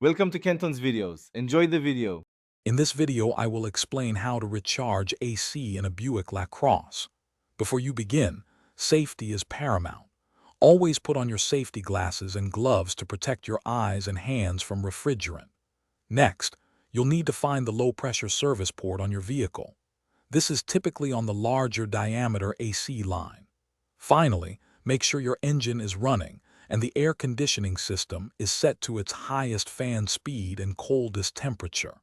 Welcome to Kenton's videos. Enjoy the video. In this video, I will explain how to recharge AC in a Buick Lacrosse. Before you begin, safety is paramount. Always put on your safety glasses and gloves to protect your eyes and hands from refrigerant. Next, you'll need to find the low-pressure service port on your vehicle. This is typically on the larger diameter AC line. Finally, make sure your engine is running and the air conditioning system is set to its highest fan speed and coldest temperature.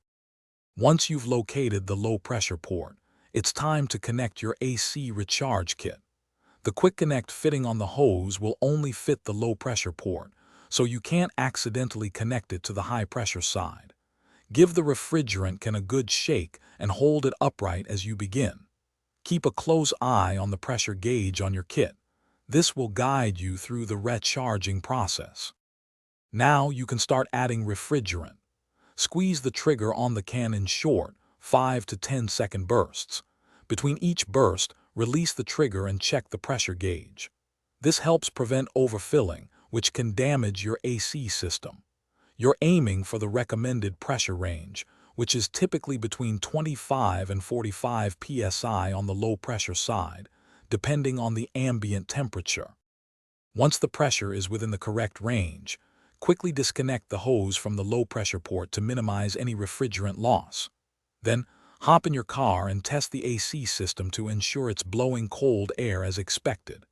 Once you've located the low-pressure port, it's time to connect your AC recharge kit. The quick connect fitting on the hose will only fit the low-pressure port, so you can't accidentally connect it to the high-pressure side. Give the refrigerant can a good shake and hold it upright as you begin. Keep a close eye on the pressure gauge on your kit. This will guide you through the recharging process. Now you can start adding refrigerant. Squeeze the trigger on the can in short, 5 to 10 second bursts. Between each burst, release the trigger and check the pressure gauge. This helps prevent overfilling, which can damage your AC system. You're aiming for the recommended pressure range, which is typically between 25 and 45 psi on the low pressure side, depending on the ambient temperature. Once the pressure is within the correct range, quickly disconnect the hose from the low-pressure port to minimize any refrigerant loss. Then, hop in your car and test the AC system to ensure it's blowing cold air as expected.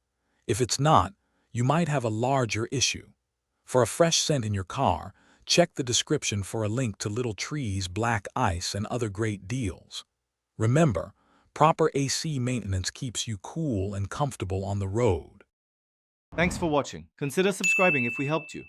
If it's not, you might have a larger issue. For a fresh scent in your car, check the description for a link to Little Tree's Black Ice and other great deals. Remember, proper AC maintenance keeps you cool and comfortable on the road. Thanks for watching. Consider subscribing if we helped you.